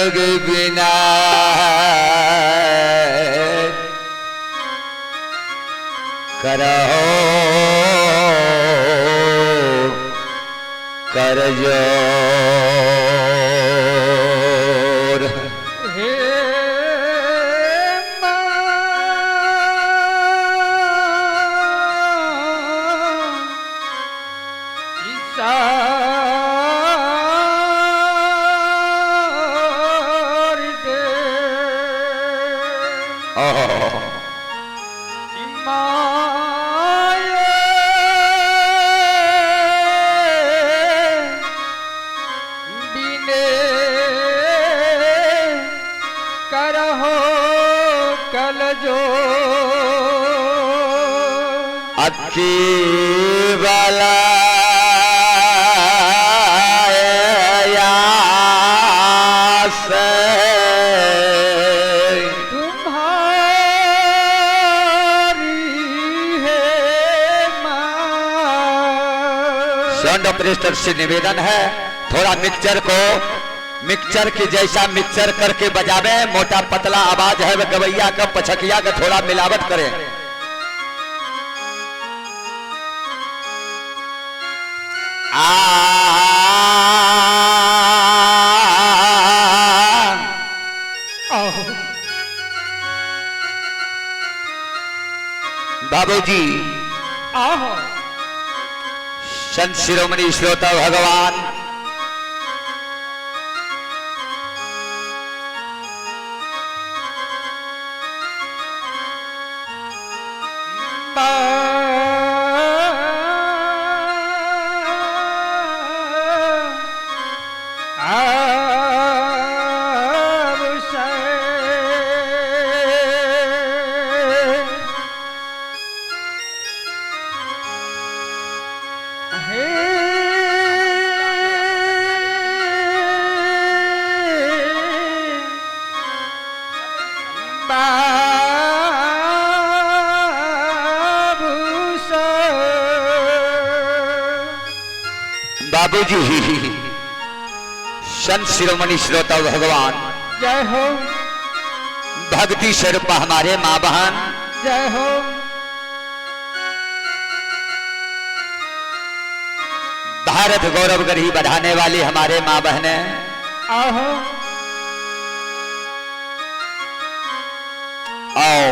आग बिना करहो कर जोर हे अक्की वाला से तुम्हारी है साउंड ऑपरेटर से निवेदन है थोड़ा मिक्सचर की जैसा मिक्सचर करके बजावे। मोटा पतला आवाज है गवैया का पछकिया का थोड़ा मिलावट करें। बाबूजी संत शिरोमणि श्रोता भगवान बाबूजी संत शिरोमणि श्रोता भगवान जय हो भक्ति स्वरूप हमारे माँ बहन जय हो भारत गौरव गढ़ी बढ़ाने वाली हमारे माँ बहने आहो आओ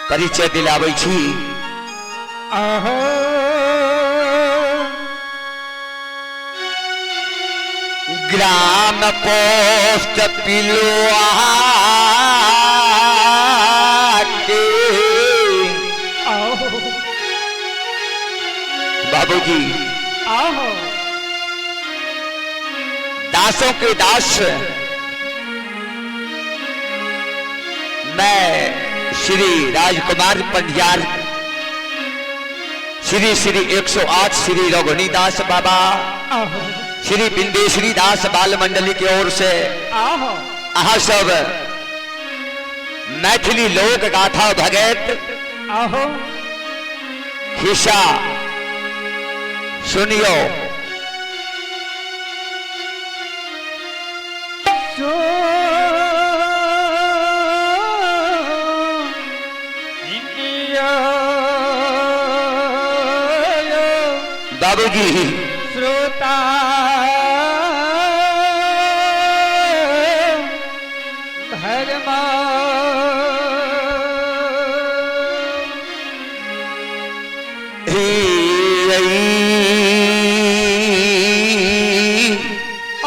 परिचय दिलाबै छी आहो ग्राम पोस्ट पिलुआ के आहो बाबूजी आहो दासों के दास मैं श्री राजकुमार पंडियार श्री श्री 108 श्री रघुनी दास बाबा आहो श्री बिंदेश्वरी दास बाल मंडली की ओर से आहो अहाँ सब मैथिली लोक गाथा भगत आहो हिस्सा सुनियो सो इंडिया बाबूजी श्रोता धर्मा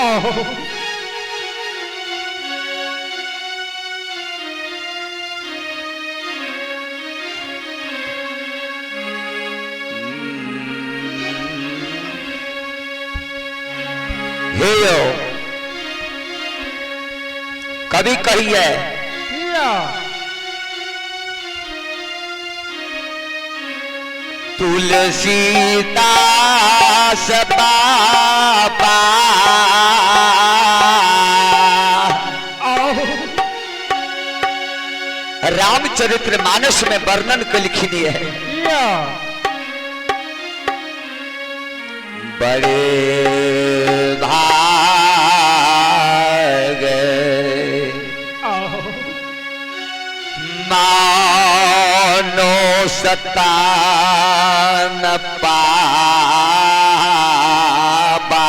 आहो हे यो कभी कहिए किया तुलसीदास बाबा आहो रामचरित्र मानस में वर्णन कर लिखी है किया बड़े भाग आहो मानो सतान पाबा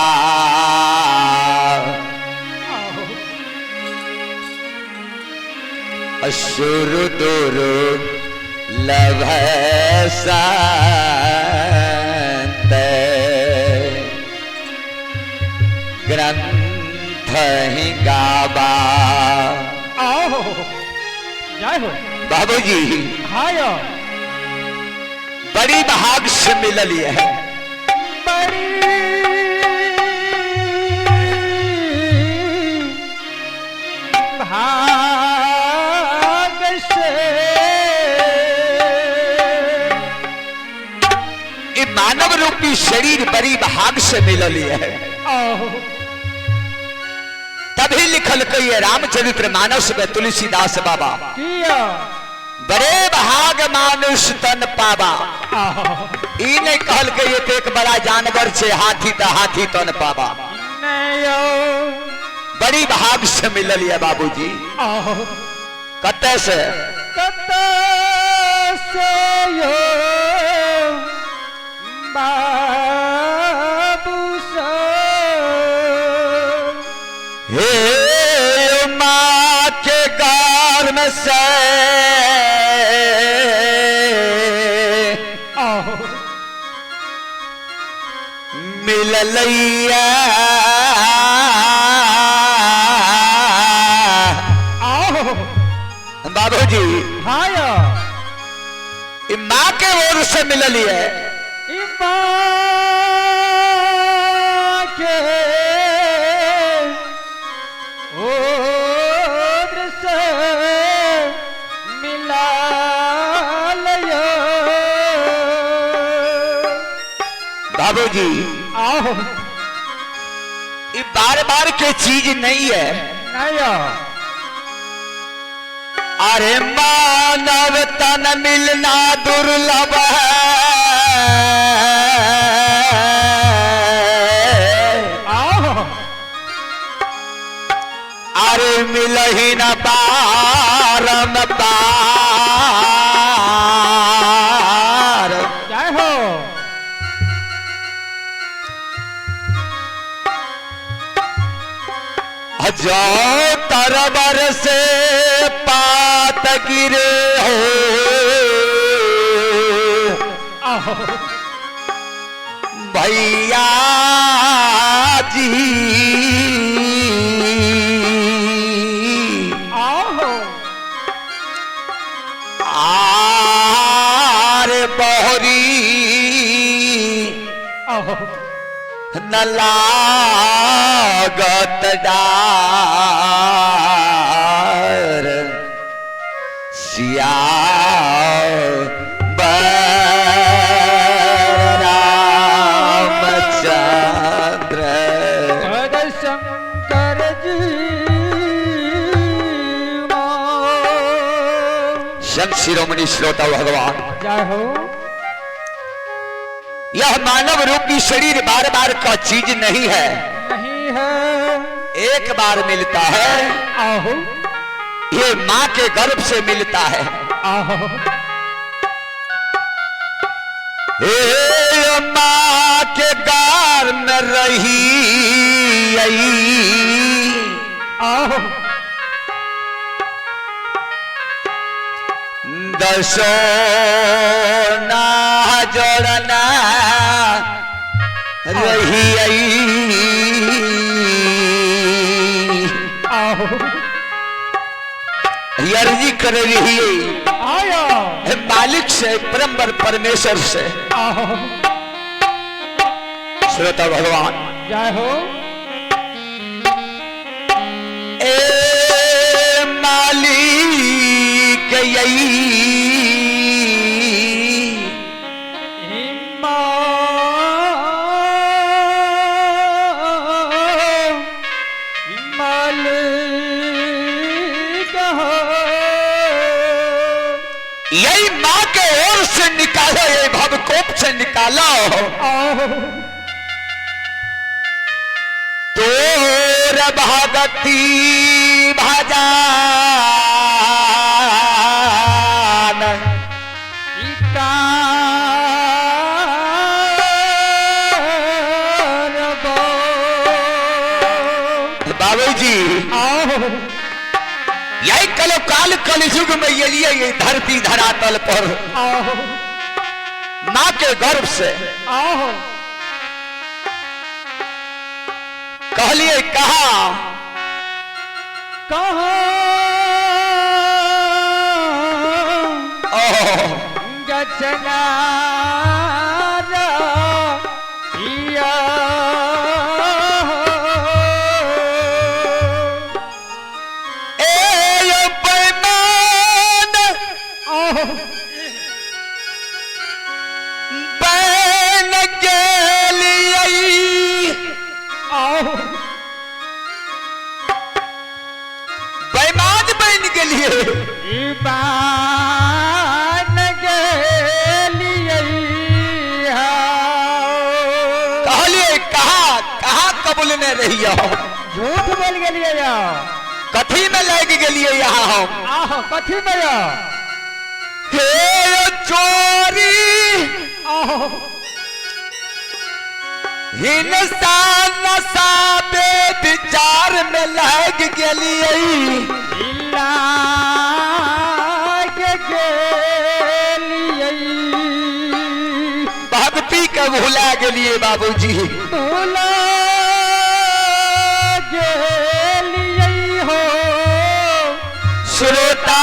आहो असुर दुरु लभ संत ग्रंथ ही गाबा आहो जय हो बाबूजी हाय बड़ी भाग से मिलल है बड़ी भाग से ये मानव रूपी शरीर बड़ी भाग से मिलल है आहो तभी लिखल कई रामचरित्र मानस में तुलसीदास बाबा किया बड़े भाग मानुष तन पाबा आहो ई नहीं कहल के ये तो एक बड़ा जानवर से हाथी त हाथी तन पाबा नयो बड़ी भाग से मिलल है बाबूजी आहो कते से कत से यो बाबू सा हे माँ के गार में से आहो मिललैया आहो बाबूजी हाय ये माँ के ओर से मिलल है इमा के ओर से मिला लिया बाबूजी आहो ये बार बार के चीज नहीं है नया अरे मानव तन मिलना दुर्लभ है, अरे मिल ही न बारंबार। जय हो। जो तरबर से पात गिरे हो, भैया जी आरे बहरी न लागत डार, सिया रामचंद्र। शंकर जी संत शिरोमणि श्रोता भगवान, जय हो। यह मानव रूपी शरीर बार बार का चीज नहीं है, नहीं है, एक बार मिलता है। आहो ये माँ के गर्भ से मिलता है। आहो। हे माँ के गार में रही आहो। दसो ना जोड़ना रही आहो। अर्जी कर रही आया मालिक से, परम्बर परमेश्वर से। आहो। श्रोता भगवान, जय हो। ए मालिक यही यही माँ के ओर से निकालो, ये भवकोप से निकालो। तोर भगती भजान बाबूजी, यही कलो काल कलयुग में ये लिए ये धरती धरातल पर माँ के गर्भ से कहलिए कहा गचना बैन के लिए बेईमान बन के लिए कहलिए कहा कहा कबूल में रही हो, झूठ बोल गए कथी में लग गए यहाँ हम। कथी में हे चोरी इंसान साबे विचार में लग गए, भक्ति का भूला गए बाबूजी। भूला हो श्रोता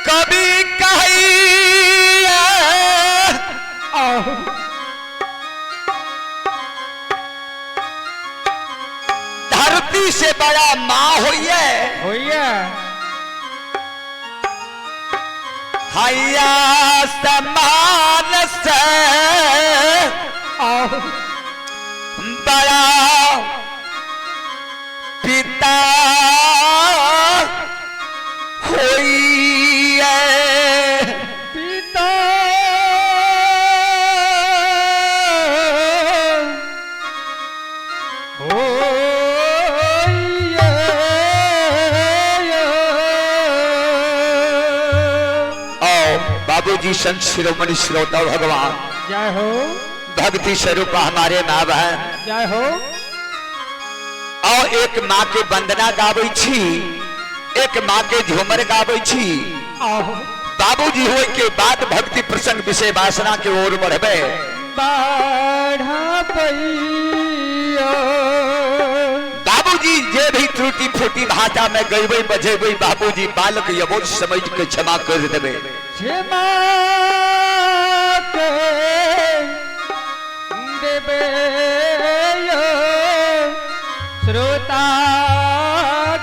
कभी कही धरती से बड़ा माँ होइए हैया समान से आओ बड़ा पिता होई है पिता बाबूजी संत शिरोमणि श्रोता भगवान जय हो भक्ति स्वरूप हमारे माँ बहन जय हो और एक माँ के वंदना गाबै छी एक माँ के झूमर गाबै छी आओ बाबूजी होय के बाद भक्ति प्रसंग विषय वासना के ओर बढ़बे बाढ़ा पैया बाबूजी जे भी त्रुटि फूटी भाषा में गईबे बजेबे बाबूजी बालक यबोध समझ के क्षमा कर देबे क्षमा के देबे श्रोता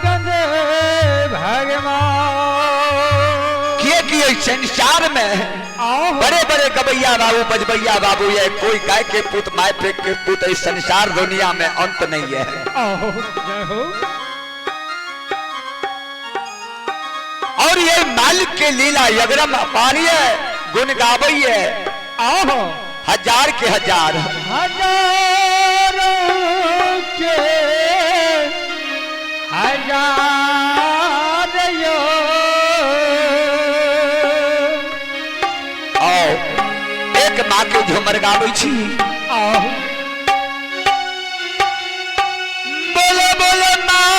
गंध भगवान किए संसार में बड़े बड़े गबैया बाबू बजबैया बाबू ये कोई गाय के पुत माय फेंक के पुत इस संसार दुनिया में अंत नहीं है जय हो और ये मालिक के लीला यगरम अपारी है गुण गावई है आओ हजार के हजार हजारों के हजार यो आओ एक माँ के झूमर गावै छी आओ बोलो बोलो माँ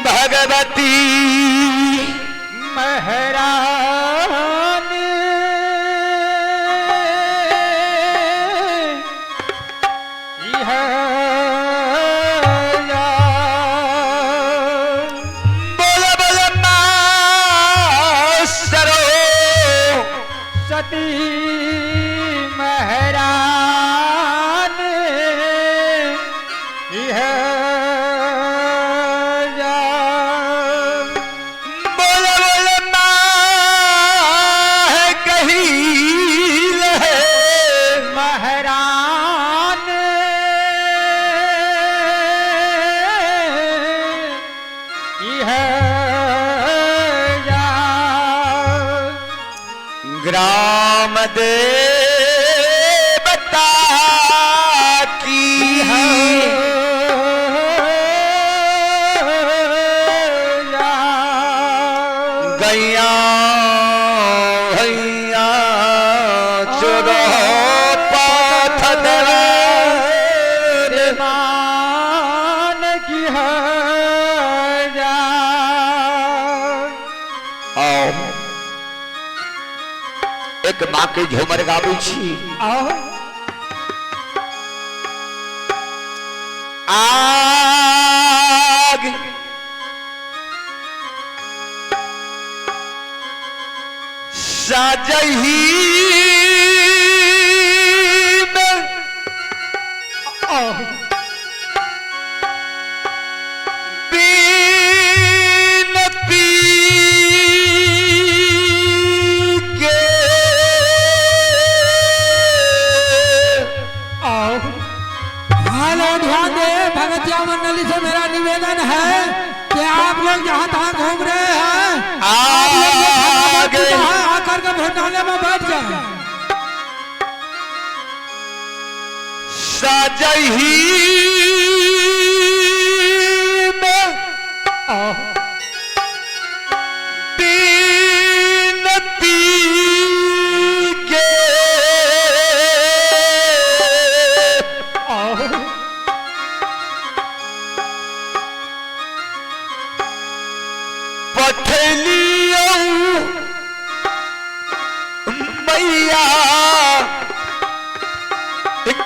भगवती महरान यह बोलो बोलो माँ सरो सती महरान यह बोलो बोलो माँ है कहील है महरान यह ग्राम देवता की गैया भैया चोरो पाथ देवे मान की है आओ एक माँ के झूमर गाबै छी आओ आग सजही में आओ बीनती के आओ हेलो ध्यान दे भगतिया मंडली से मेरा निवेदन है कि आप लोग जहाँ तहाँ घूम रहे हैं आप लोग जो खाना बच चुका है आकर के भोजनालय में बैठ जाए सजही में आओ बीनती के आओ पठलियो मैया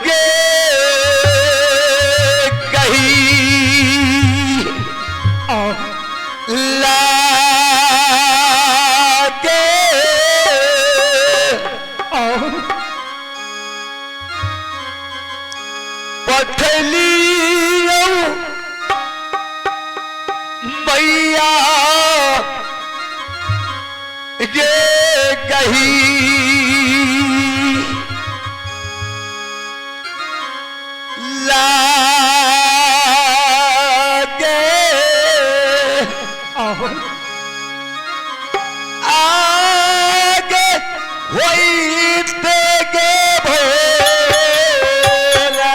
के कही आओ लागे आओ पठलियो मैया के गही लागे आहो आगे होइते गे भोला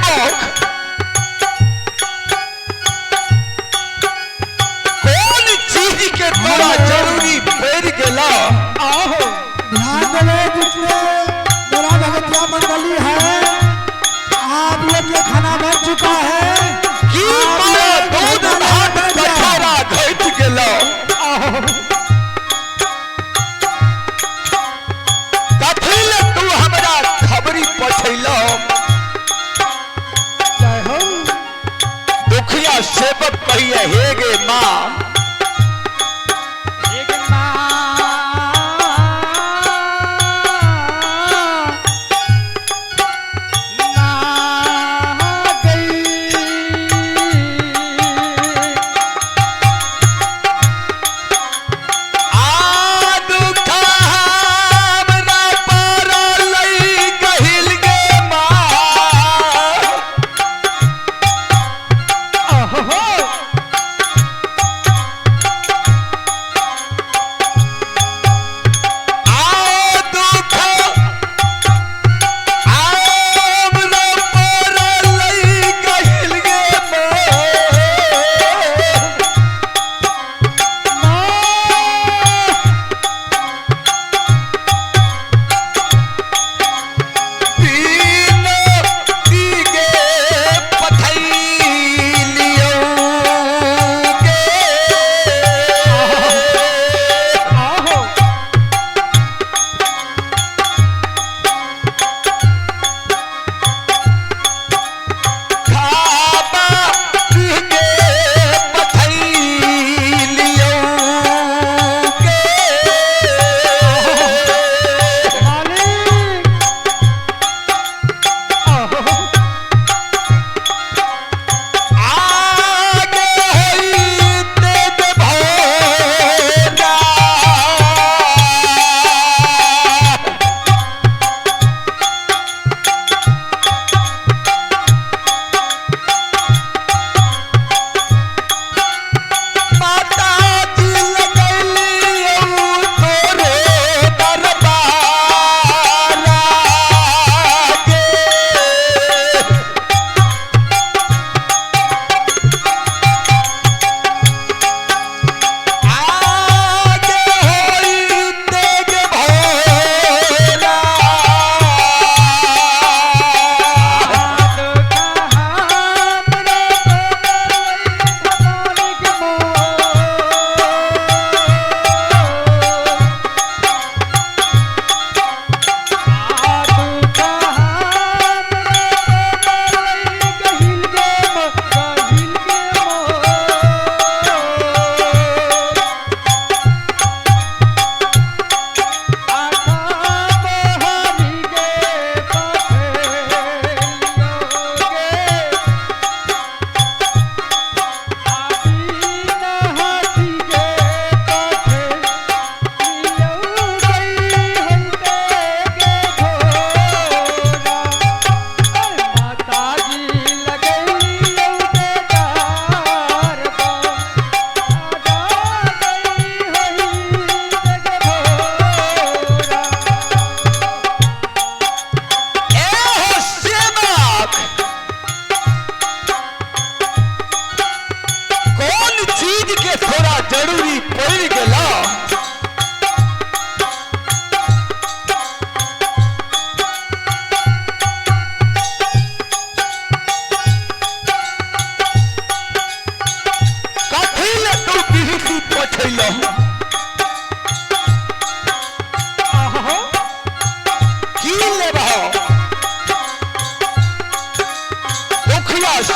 सेवक कौन चीज के तोरा जरूरी पड़ गेला आहो ध्यान देवे जितने मेरा भगतिया मंडली है आप लोग के खाना बन चुका है की मारा दूध भात कठोरा घट गेला कथी ले तू हमरा खबरी पठैलो जय हो दुखिया सेवक कहिए हे गे माँ एक माँ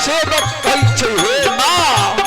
सेवक कहै छै हे माँ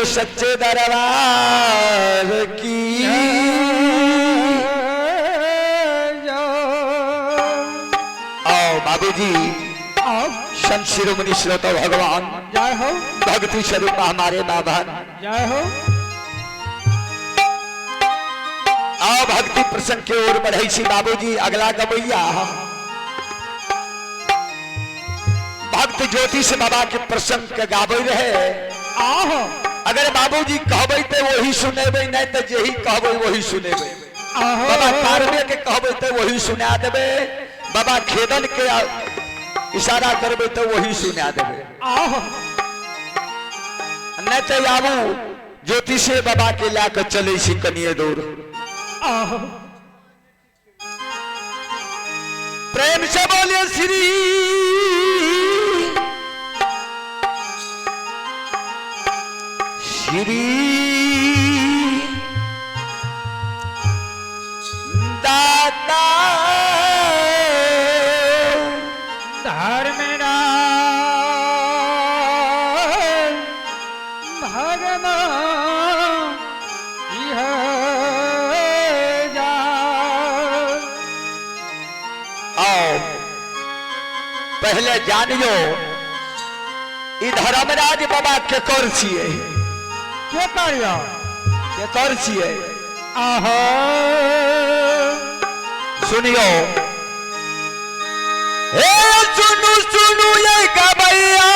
बोले सच्चे दरबार की। आओ बाबूजी, आओ संत शिरोमणि श्रोता भगवान जय हो, भक्ति स्वरूप हमारे माँ बहन, जय हो। आओ भक्ति प्रसंग की ओर बढ़ई सी बाबूजी। अगला गवैया भक्त ज्योतिष बाबा के प्रसंग के गावे रहे। आओ अगर बाबूजी कहबे तो वही सुनेबे, नहीं तो जेही कहबे वही सुनेबे। आओ बाबा कारबे के कहबे तो वही सुना देबे, बाबा खेदन के इशारा करबे तो वही सुना देबे। आओ नहीं तो आबू ज्योतिषे बाबा के लाकर चले सी कनिए दूर। आओ प्रेम से बोलिए श्री श्री दाता धर्मराज भगवान यह जान। आओ पहले जानियो ई धर्मराज बाबा के कर छिए, के कार्य के कर छिए। आहो सुनियो, हे सुनु सुनु ये गवैया